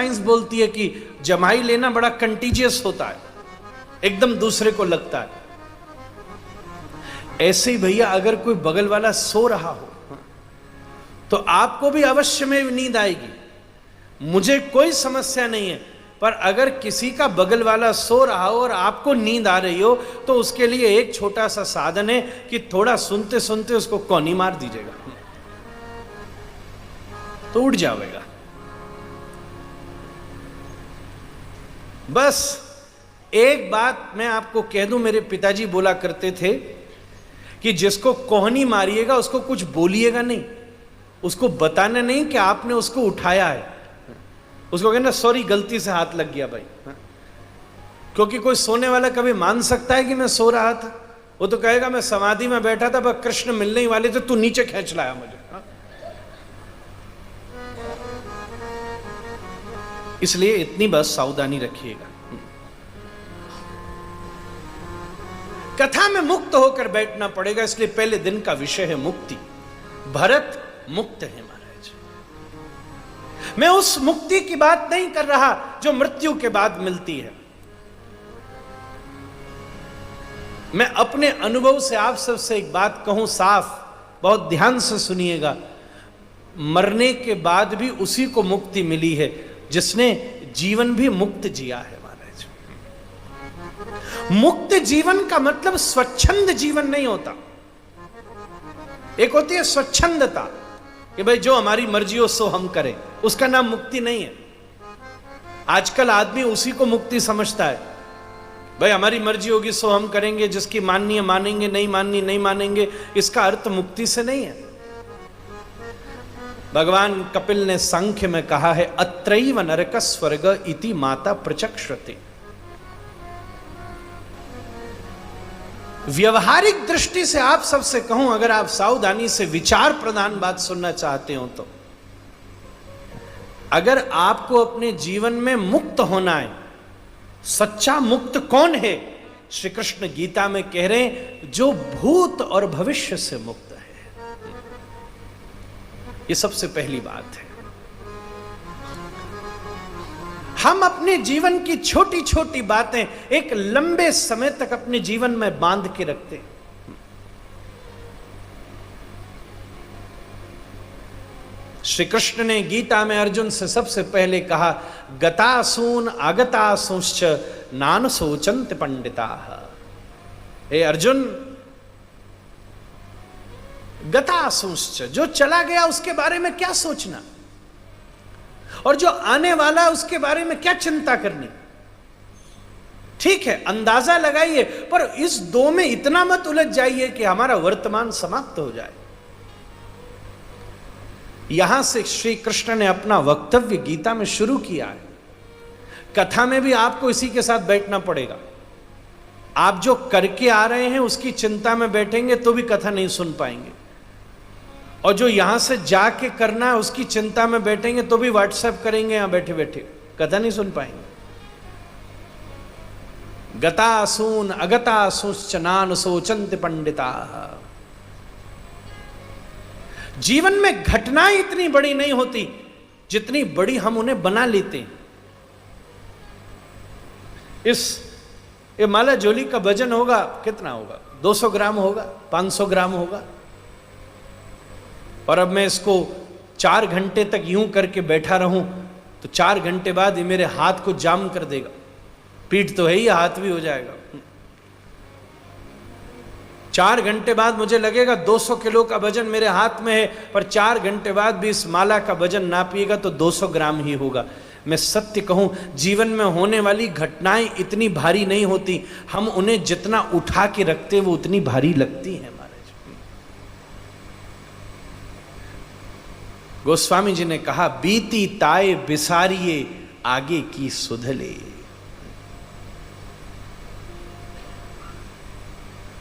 Science बोलती है कि जमाई लेना बड़ा कंटीजियस होता है, एकदम दूसरे को लगता है। ऐसे ही भैया अगर कोई बगल वाला सो रहा हो तो आपको भी अवश्य में नींद आएगी, मुझे कोई समस्या नहीं है। पर अगर किसी का बगल वाला सो रहा हो और आपको नींद आ रही हो तो उसके लिए एक छोटा सा साधन है कि थोड़ा सुनते सुनते उसको कौनी मार दीजिएगा तो उठ जाएगा। बस एक बात मैं आपको कह दूं, मेरे पिताजी बोला करते थे कि जिसको कोहनी मारिएगा उसको कुछ बोलिएगा नहीं, उसको बताना नहीं कि आपने उसको उठाया है, उसको कहना सॉरी गलती से हाथ लग गया भाई। क्योंकि कोई सोने वाला कभी मान सकता है कि मैं सो रहा था? वो तो कहेगा मैं समाधि में बैठा था, पर कृष्ण मिलने ही वाले थे, तू नीचे खींच लाया मुझे। इसलिए इतनी बस सावधानी रखिएगा। कथा में मुक्त होकर बैठना पड़ेगा, इसलिए पहले दिन का विषय है मुक्ति। भरत मुक्त है महाराज। मैं उस मुक्ति की बात नहीं कर रहा जो मृत्यु के बाद मिलती है। मैं अपने अनुभव से आप सबसे एक बात कहूं साफ, बहुत ध्यान से सुनिएगा। मरने के बाद भी उसी को मुक्ति मिली है जिसने जीवन भी मुक्त जिया है महाराज। मुक्त जीवन का मतलब स्वच्छंद जीवन नहीं होता। एक होती है स्वच्छंदता कि भाई जो हमारी मर्जी हो सो हम करें, उसका नाम मुक्ति नहीं है। आजकल आदमी उसी को मुक्ति समझता है, भाई हमारी मर्जी होगी सो हम करेंगे, जिसकी माननी है मानेंगे, नहीं माननी नहीं मानेंगे। इसका अर्थ मुक्ति से नहीं है। भगवान कपिल ने सांख्य में कहा है अत्रैव नरक स्वर्ग इति माता प्रचक्षते। व्यवहारिक दृष्टि से आप सबसे कहूं, अगर आप सावधानी से विचार प्रधान बात सुनना चाहते हो तो, अगर आपको अपने जीवन में मुक्त होना है, सच्चा मुक्त कौन है? श्री कृष्ण गीता में कह रहे हैं जो भूत और भविष्य से मुक्त है। ये सबसे पहली बात है। हम अपने जीवन की छोटी छोटी बातें एक लंबे समय तक अपने जीवन में बांध के रखते हैं। श्री कृष्ण ने गीता में अर्जुन से सबसे पहले कहा गतासून आगतासूंश्च नान सोचन्ति पंडिताः। हे अर्जुन, गतासूंश्च, जो चला गया उसके बारे में क्या सोचना, और जो आने वाला उसके बारे में क्या चिंता करनी। ठीक है, अंदाजा लगाइए, पर इस दो में इतना मत उलझ जाइए कि हमारा वर्तमान समाप्त हो जाए। यहां से श्री कृष्ण ने अपना वक्तव्य गीता में शुरू किया है। कथा में भी आपको इसी के साथ बैठना पड़ेगा। आप जो करके आ रहे हैं उसकी चिंता में बैठेंगे तो भी कथा नहीं सुन पाएंगे, और जो यहां से जाके करना है उसकी चिंता में बैठेंगे तो भी व्हाट्सएप करेंगे यहां बैठे बैठे, कथा नहीं सुन पाएंगे। गतासून अगतासूंश्च नान सोचन्ति पंडिताः। जीवन में घटनाएं इतनी बड़ी नहीं होती जितनी बड़ी हम उन्हें बना लेते हैं। ये माला झोली का वजन होगा, कितना होगा? 200 ग्राम होगा, 500 ग्राम होगा, और अब मैं इसको 4 घंटे तक यूं करके बैठा रहूं तो 4 घंटे बाद ये मेरे हाथ को जाम कर देगा। पीठ तो है ही, हाथ भी हो जाएगा। 4 घंटे बाद मुझे लगेगा 200 किलो का वजन मेरे हाथ में है, पर 4 घंटे बाद भी इस माला का वजन नापिएगा तो 200 ग्राम ही होगा। मैं सत्य कहूं, जीवन में होने वाली घटनाएं इतनी भारी नहीं होती, हम उन्हें जितना उठा के रखते वो उतनी भारी लगती हैं महाराज। गोस्वामी जी ने कहा बीती ताए बिसारिए आगे की सुधले।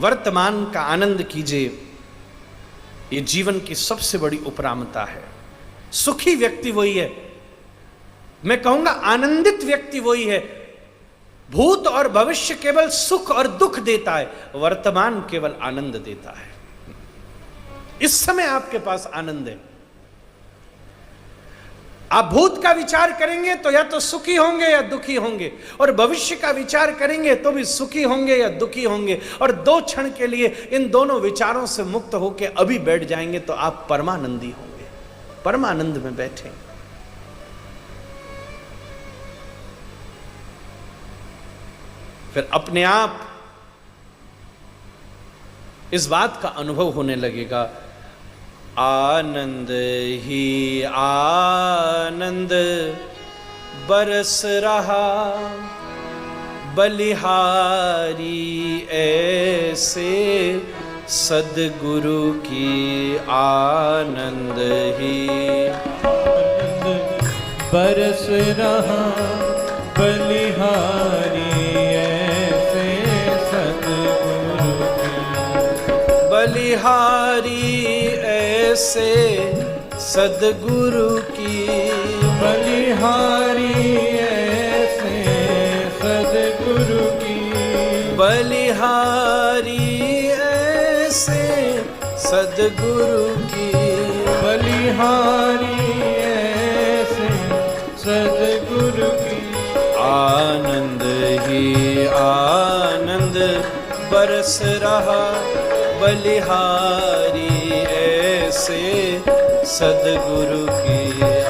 वर्तमान का आनंद कीजिए, ये जीवन की सबसे बड़ी उपरामता है। सुखी व्यक्ति वही है, मैं कहूंगा आनंदित व्यक्ति वही है। भूत और भविष्य केवल सुख और दुख देता है, वर्तमान केवल आनंद देता है। इस समय आपके पास आनंद है। आप भूत का विचार करेंगे तो या तो सुखी होंगे या दुखी होंगे, और भविष्य का विचार करेंगे तो भी सुखी होंगे या दुखी होंगे, और 2 क्षण के लिए इन दोनों विचारों से मुक्त होकर अभी बैठ जाएंगे तो आप परमानंदी होंगे, परमानंद में बैठे। फिर अपने आप इस बात का अनुभव होने लगेगा, आनंद ही आनंद बरस रहा, बलिहारी ऐसे सद्गुरु की आनंद ही बरस रहा, बलिहारी ऐसे सद्गुरु की, बलिहारी ऐसे सद्गुरु की, बलिहारी ऐसे सद्गुरु की, बलिहारी ऐसे सद्गुरु की, बलिहारी ऐसे सद्गुरु की, आनंद ही आनंद बरस रहा, बलिहारी ऐसे सद्गुरु की,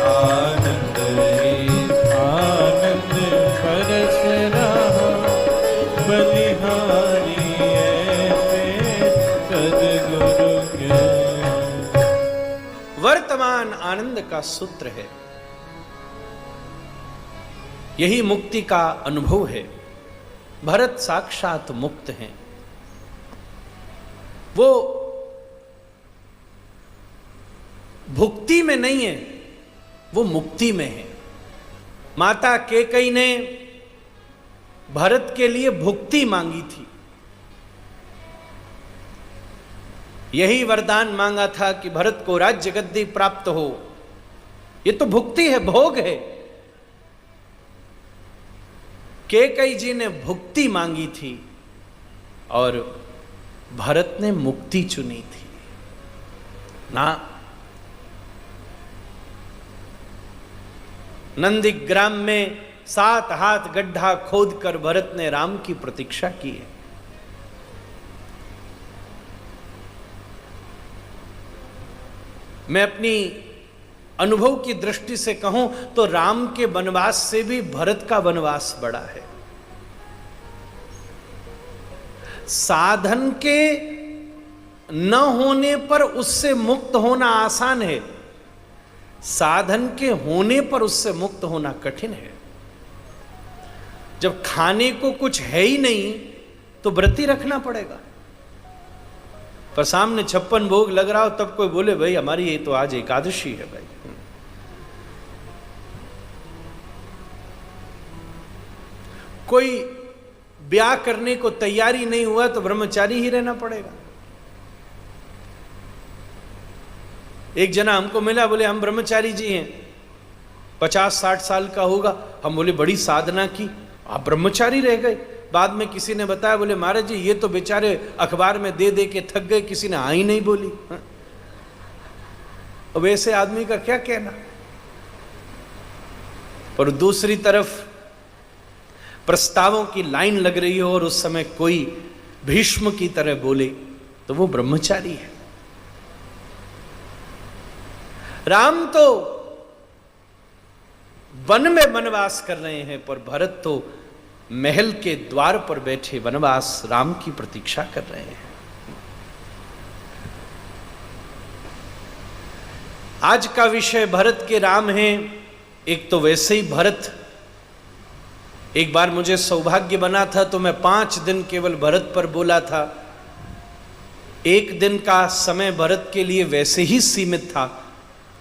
आनंद ही आनंद बरस रहा, बलिहारी ऐसे सद्गुरु के। वर्तमान आनंद का सूत्र है, यही मुक्ति का अनुभव है। भरत साक्षात मुक्त हैं, वो भुक्ति में नहीं है, वो मुक्ति में है। माता कैकेयी ने भरत के लिए भुक्ति मांगी थी, यही वरदान मांगा था कि भरत को राज्य गद्दी प्राप्त हो। ये तो भुक्ति है, भोग है। कैकेयी जी ने भुक्ति मांगी थी और भरत ने मुक्ति चुनी थी ना। नंदीग्राम में 7 हाथ गड्ढा खोदकर भरत ने राम की प्रतीक्षा की है। मैं अपनी अनुभव की दृष्टि से कहूं तो राम के वनवास से भी भरत का वनवास बड़ा है। साधन के न होने पर उससे मुक्त होना आसान है, साधन के होने पर उससे मुक्त होना कठिन है। जब खाने को कुछ है ही नहीं तो व्रती रखना पड़ेगा, पर सामने 56 भोग लग रहा हो तब कोई बोले भाई हमारी ये तो आज एकादशी है भाई। कोई ब्याह करने को तैयारी नहीं हुआ तो ब्रह्मचारी ही रहना पड़ेगा। एक जना हमको मिला, बोले हम ब्रह्मचारी जी हैं, 50-60 साल का होगा। हम बोले बड़ी साधना की, आप ब्रह्मचारी रह गए। बाद में किसी ने बताया, बोले महाराज जी ये तो बेचारे अखबार में दे दे के थक गए, किसी ने हाँ ही नहीं बोली। अब ऐसे आदमी का क्या कहना। पर दूसरी तरफ प्रस्तावों की लाइन लग रही हो और उस समय कोई भीष्म की तरह बोले तो वो ब्रह्मचारी है। राम तो वन में वनवास कर रहे हैं, पर भरत तो महल के द्वार पर बैठे वनवास राम की प्रतीक्षा कर रहे हैं। आज का विषय भरत के राम है। एक तो वैसे ही भरत, एक बार मुझे सौभाग्य बना था तो मैं 5 दिन केवल भरत पर बोला था। 1 दिन का समय भरत के लिए वैसे ही सीमित था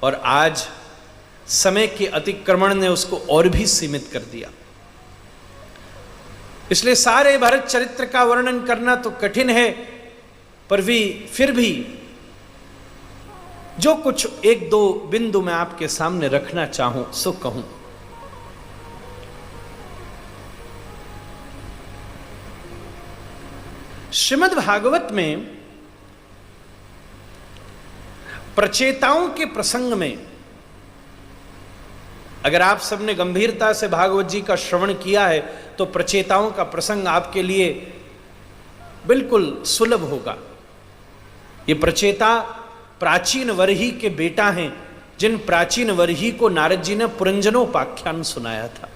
और आज समय के अतिक्रमण ने उसको और भी सीमित कर दिया। इसलिए सारे भरत चरित्र का वर्णन करना तो कठिन है, पर भी फिर भी जो कुछ 1-2 बिंदु मैं आपके सामने रखना चाहूं सो कहूं। श्रीमद् भागवत में प्रचेताओं के प्रसंग में अगर आप सबने गंभीरता से भागवत जी का श्रवण किया है तो प्रचेताओं का प्रसंग आपके लिए बिल्कुल सुलभ होगा। ये प्रचेता प्राचीन वरही के बेटा हैं, जिन प्राचीन वरही को नारद जी ने पुरंजनोपाख्यान सुनाया था।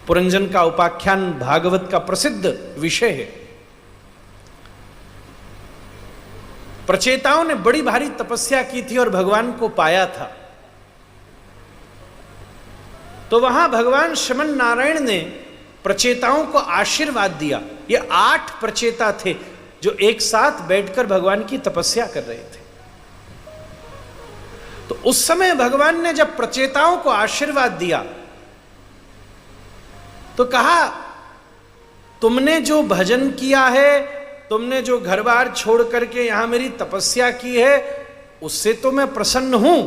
पुरंजन का उपाख्यान भागवत का प्रसिद्ध विषय है। प्रचेताओं ने बड़ी भारी तपस्या की थी और भगवान को पाया था। तो वहां भगवान श्रीमन नारायण ने प्रचेताओं को आशीर्वाद दिया। ये 8 प्रचेता थे जो एक साथ बैठकर भगवान की तपस्या कर रहे थे। तो उस समय भगवान ने जब प्रचेताओं को आशीर्वाद दिया तो कहा, तुमने जो भजन किया है, तुमने जो घर बार छोड़ करके यहां मेरी तपस्या की है, उससे तो मैं प्रसन्न हूं,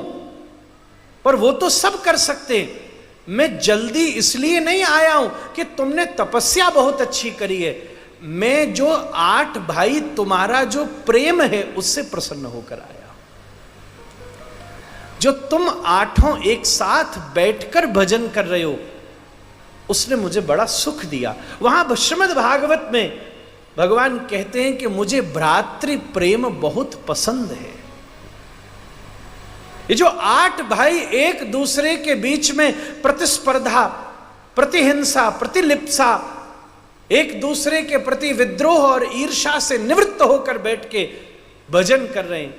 पर वो तो सब कर सकते हैं। मैं जल्दी इसलिए नहीं आया हूं कि तुमने तपस्या बहुत अच्छी करी है, मैं जो 8 भाई तुम्हारा जो प्रेम है उससे प्रसन्न होकर आया। जो तुम 8 एक साथ बैठकर भजन कर रहे हो उसने मुझे बड़ा सुख दिया। वहां श्रीमद् भागवत में भगवान कहते हैं कि मुझे भ्रातृ प्रेम बहुत पसंद है। ये जो 8 भाई एक दूसरे के बीच में प्रतिस्पर्धा, प्रतिहिंसा, प्रतिलिप्सा, एक दूसरे के प्रति विद्रोह और ईर्ष्या से निवृत्त होकर बैठ के भजन कर रहे हैं,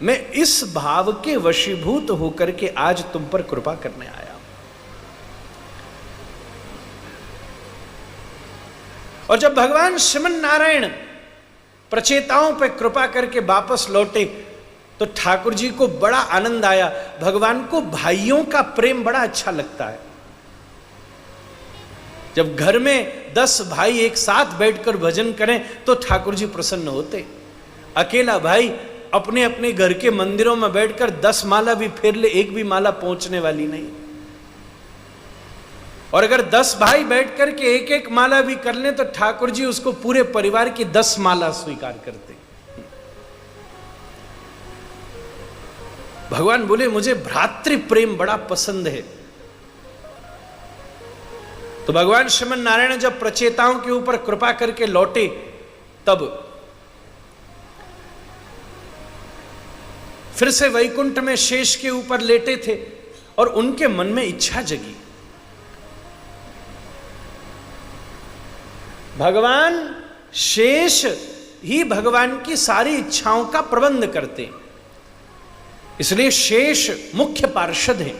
मैं इस भाव के वशीभूत होकर के आज तुम पर कृपा करने आया। और जब भगवान श्रीमन नारायण प्रचेताओं पर कृपा करके वापस लौटे तो ठाकुर जी को बड़ा आनंद आया। भगवान को भाइयों का प्रेम बड़ा अच्छा लगता है। जब घर में 10 भाई एक साथ बैठकर भजन करें तो ठाकुर जी प्रसन्न होते। अकेला भाई अपने अपने घर के मंदिरों में बैठकर 10 माला भी फेर ले, एक भी माला पहुंचने वाली नहीं। और अगर 10 भाई बैठ करके एक एक माला भी कर लें तो ठाकुर जी उसको पूरे परिवार की 10 माला स्वीकार करते। भगवान बोले, मुझे भ्रातृ प्रेम बड़ा पसंद है। तो भगवान श्रीमन नारायण जब प्रचेताओं के ऊपर कृपा करके लौटे तब फिर से वैकुंठ में शेष के ऊपर लेटे थे और उनके मन में इच्छा जगी। भगवान शेष ही भगवान की सारी इच्छाओं का प्रबंध करते हैं, इसलिए शेष मुख्य पार्षद हैं।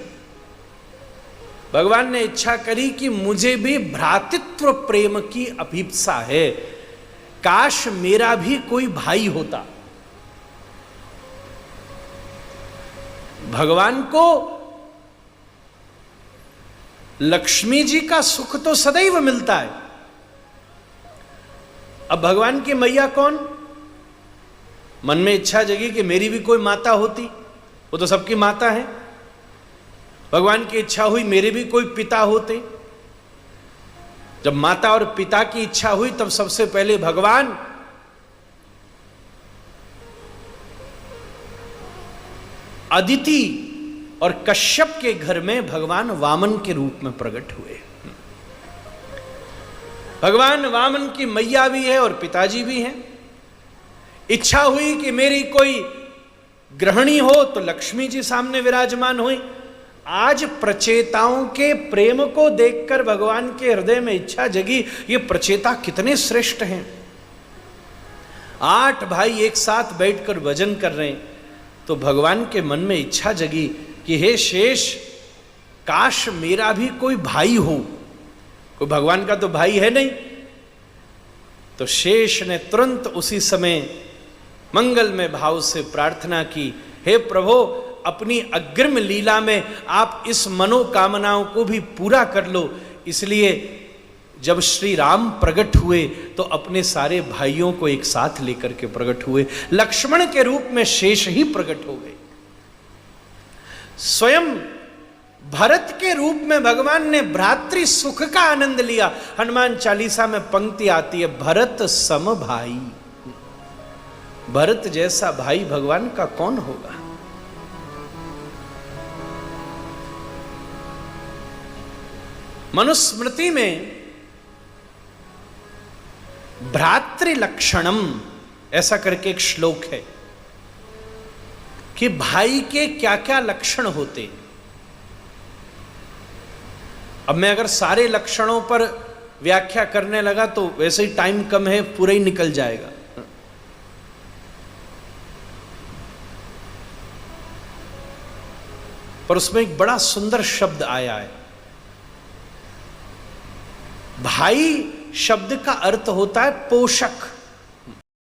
भगवान ने इच्छा करी कि मुझे भी भ्रातृत्व प्रेम की अभिप्सा है, काश मेरा भी कोई भाई होता। भगवान को लक्ष्मी जी का सुख तो सदैव मिलता है। अब भगवान की मैया कौन? मन में इच्छा जगी कि मेरी भी कोई माता होती, वो तो सबकी माता है। भगवान की इच्छा हुई मेरे भी कोई पिता होते। जब माता और पिता की इच्छा हुई तब सबसे पहले भगवान अदिति और कश्यप के घर में भगवान वामन के रूप में प्रकट हुए। भगवान वामन की मैया भी है और पिताजी भी हैं। इच्छा हुई कि मेरी कोई गृहिणी हो तो लक्ष्मी जी सामने विराजमान हुई। आज प्रचेताओं के प्रेम को देखकर भगवान के हृदय में इच्छा जगी, ये प्रचेता कितने श्रेष्ठ हैं। 8 भाई एक साथ बैठकर भजन कर रहे हैं तो भगवान के मन में इच्छा जगी कि हे शेष, काश मेरा भी कोई भाई हो। कोई भगवान का तो भाई है नहीं। तो शेष ने तुरंत उसी समय मंगलमय भाव से प्रार्थना की, हे प्रभु, अपनी अग्रिम लीला में आप इस मनोकामनाओं को भी पूरा कर लो। इसलिए जब श्री राम प्रकट हुए तो अपने सारे भाइयों को एक साथ लेकर के प्रकट हुए। लक्ष्मण के रूप में शेष ही प्रकट हो गए। स्वयं भरत के रूप में भगवान ने भ्रातृ सुख का आनंद लिया। हनुमान चालीसा में पंक्ति आती है, भरत सम भाई। भरत जैसा भाई भगवान का कौन होगा। मनुस्मृति में भ्रातृलक्षणम ऐसा करके एक श्लोक है कि भाई के क्या क्या लक्षण होते। अब मैं अगर सारे लक्षणों पर व्याख्या करने लगा तो वैसे ही टाइम कम है, पूरा ही निकल जाएगा। पर उसमें एक बड़ा सुंदर शब्द आया है। भाई शब्द का अर्थ होता है पोषक।